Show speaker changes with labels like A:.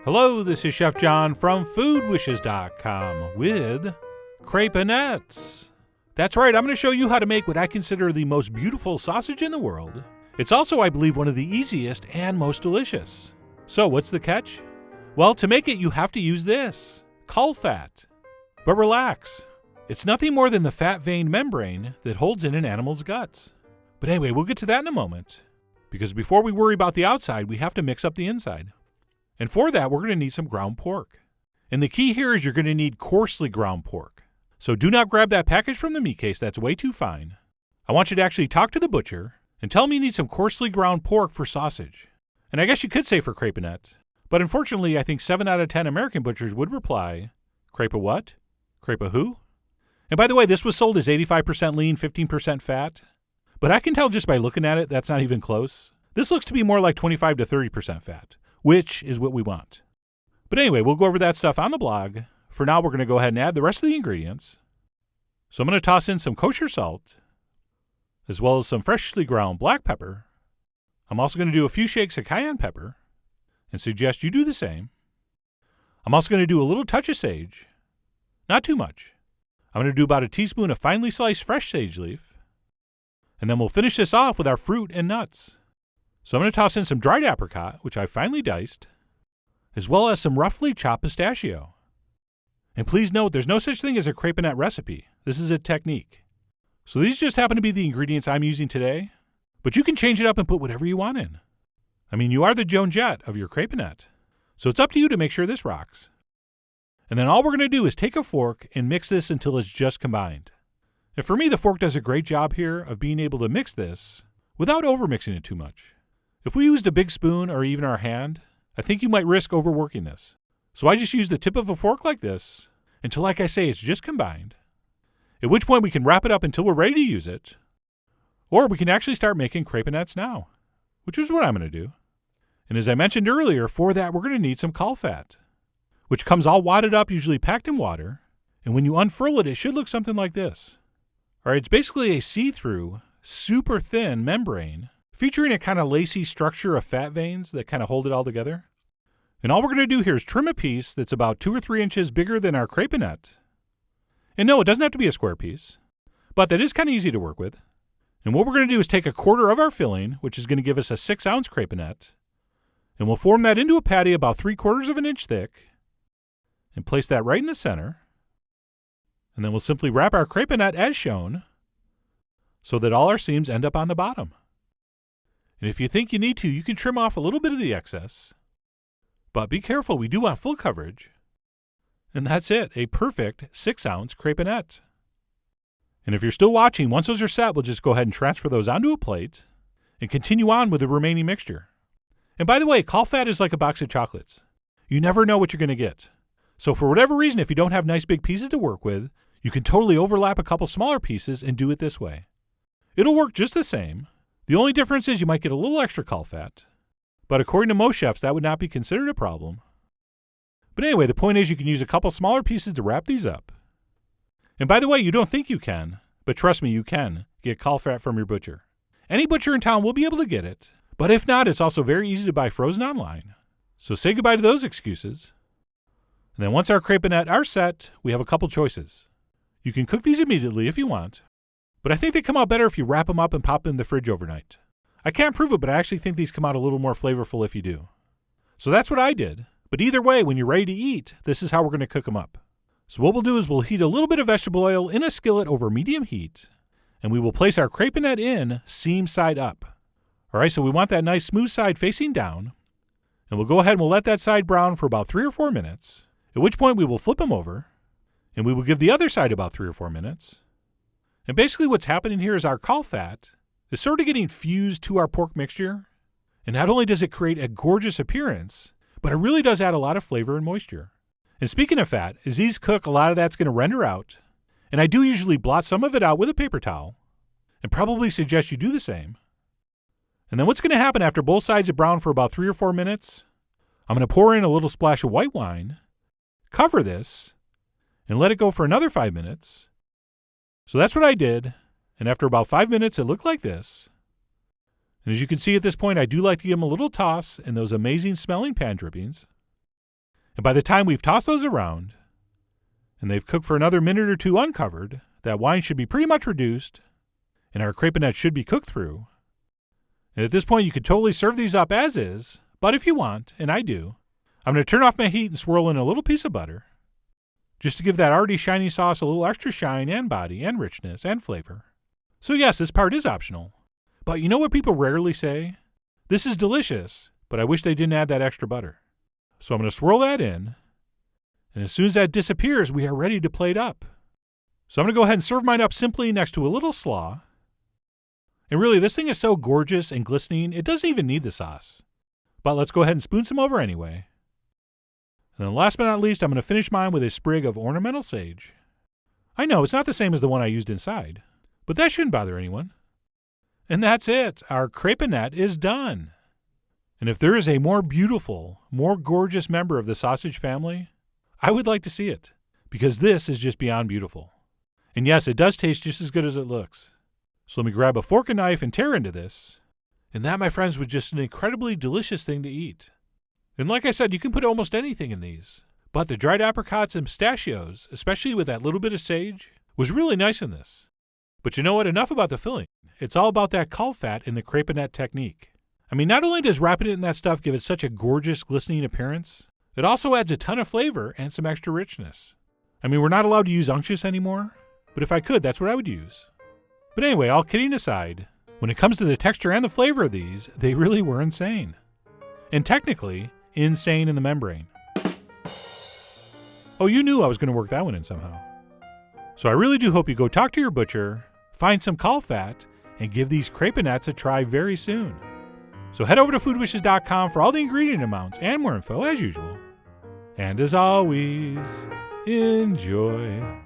A: Hello, this is Chef John from foodwishes.com with Crepinettes. That's right, I'm going to show you how to make what I consider the most beautiful sausage in the world. It's also, I believe, one of the easiest and most delicious. So what's the catch? Well, to make it, you have to use this, caul fat. But relax, it's nothing more than the fat vein membrane that holds in an animal's guts. But anyway, we'll get to that in a moment, because before we worry about the outside, we have to mix up the inside. And for that, we're going to need some ground pork. And the key here is you're going to need coarsely ground pork. So do not grab that package from the meat case, that's way too fine. I want you to actually talk to the butcher and tell him you need some coarsely ground pork for sausage. And I guess you could say for crepinette, but unfortunately I think 7 out of 10 American butchers would reply, crepe what? Crepe who? And by the way, this was sold as 85% lean, 15% fat. But I can tell just by looking at it, that's not even close. This looks to be more like 25 to 30% fat, which is what we want. But anyway, we'll go over that stuff on the blog. For now, we're going to go ahead and add the rest of the ingredients. So I'm going to toss in some kosher salt, as well as some freshly ground black pepper. I'm also going to do a few shakes of cayenne pepper, and suggest you do the same. I'm also going to do a little touch of sage, not too much. I'm going to do about a teaspoon of finely sliced fresh sage leaf, and then we'll finish this off with our fruit and nuts. So I'm going to toss in some dried apricot, which I finely diced, as well as some roughly chopped pistachio. And please note, there's no such thing as a crepinette recipe. This is a technique. So these just happen to be the ingredients I'm using today, but you can change it up and put whatever you want in. I mean, you are the Joan Jett of your crepinette, so it's up to you to make sure this rocks. And then all we're going to do is take a fork and mix this until it's just combined. And for me, the fork does a great job here of being able to mix this without overmixing it too much. If we used a big spoon or even our hand, I think you might risk overworking this. So I just use the tip of a fork like this until, like I say, it's just combined. At which point we can wrap it up until we're ready to use it. Or we can actually start making crepinettes now, which is what I'm going to do. And as I mentioned earlier, for that we're going to need some caul fat, which comes all wadded up, usually packed in water. And when you unfurl it, it should look something like this. All right, it's basically a see-through, super thin membrane featuring a kind of lacy structure of fat veins that kind of hold it all together. And all we're going to do here is trim a piece that's about 2 or 3 inches bigger than our crepinette. And no, it doesn't have to be a square piece, but that is kind of easy to work with. And what we're going to do is take a quarter of our filling, which is going to give us a 6-ounce crepinette, and we'll form that into a patty about 3/4 of an inch thick, and place that right in the center. And then we'll simply wrap our crepinette as shown, so that all our seams end up on the bottom. And if you think you need to, you can trim off a little bit of the excess. But be careful, we do want full coverage. And that's it, a perfect 6-ounce crepinette. And if you're still watching, once those are set, we'll just go ahead and transfer those onto a plate and continue on with the remaining mixture. And by the way, caul fat is like a box of chocolates. You never know what you're going to get. So for whatever reason, if you don't have nice big pieces to work with, you can totally overlap a couple smaller pieces and do it this way. It'll work just the same. The only difference is you might get a little extra caul fat, but according to most chefs, that would not be considered a problem. But anyway, the point is you can use a couple smaller pieces to wrap these up. And by the way, you don't think you can, but trust me, you can get caul fat from your butcher. Any butcher in town will be able to get it, but if not, it's also very easy to buy frozen online. So say goodbye to those excuses. And then once our crepinette are set, we have a couple choices. You can cook these immediately if you want, but I think they come out better if you wrap them up and pop them in the fridge overnight. I can't prove it, but I actually think these come out a little more flavorful if you do. So that's what I did. But either way, when you're ready to eat, this is how we're going to cook them up. So what we'll do is we'll heat a little bit of vegetable oil in a skillet over medium heat, and we will place our crepinette in seam side up. All right, so we want that nice smooth side facing down, and we'll go ahead and we'll let that side brown for about 3 or 4 minutes, at which point we will flip them over, and we will give the other side about 3 or 4 minutes. And basically what's happening here is our caul fat is sort of getting fused to our pork mixture, and not only does it create a gorgeous appearance, but it really does add a lot of flavor and moisture. And speaking of fat, as these cook, a lot of that's going to render out, and I do usually blot some of it out with a paper towel, and probably suggest you do the same. And then what's going to happen after both sides are browned for about 3 or 4 minutes, I'm going to pour in a little splash of white wine, cover this, and let it go for another 5 minutes. So that's what I did, and after about 5 minutes, it looked like this. And as you can see at this point, I do like to give them a little toss in those amazing smelling pan drippings. And by the time we've tossed those around, and they've cooked for another minute or two uncovered, that wine should be pretty much reduced, and our crepinette should be cooked through. And at this point, you could totally serve these up as is, but if you want, and I do, I'm going to turn off my heat and swirl in a little piece of butter, just to give that already shiny sauce a little extra shine and body and richness and flavor. So yes, this part is optional. But you know what people rarely say? This is delicious, but I wish they didn't add that extra butter. So I'm going to swirl that in, and as soon as that disappears, we are ready to plate up. So I'm going to go ahead and serve mine up simply next to a little slaw. And really, this thing is so gorgeous and glistening, it doesn't even need the sauce. But let's go ahead and spoon some over anyway. And then last but not least, I'm going to finish mine with a sprig of ornamental sage. I know, it's not the same as the one I used inside, but that shouldn't bother anyone. And that's it. Our crepinette is done. And if there is a more beautiful, more gorgeous member of the sausage family, I would like to see it, because this is just beyond beautiful. And yes, it does taste just as good as it looks. So let me grab a fork and knife and tear into this. And that, my friends, was just an incredibly delicious thing to eat. And like I said, you can put almost anything in these. But the dried apricots and pistachios, especially with that little bit of sage, was really nice in this. But you know what? Enough about the filling. It's all about that caul fat in the crepinette technique. I mean, not only does wrapping it in that stuff give it such a gorgeous, glistening appearance, it also adds a ton of flavor and some extra richness. I mean, we're not allowed to use unctuous anymore, but if I could, that's what I would use. But anyway, all kidding aside, when it comes to the texture and the flavor of these, they really were insane. And technically, insane in the membrane. Oh, you knew I was going to work that one in somehow. So I really do hope you go talk to your butcher, find some caul fat, and give these crepinettes a try very soon. So head over to foodwishes.com for all the ingredient amounts and more info as usual. And as always, enjoy.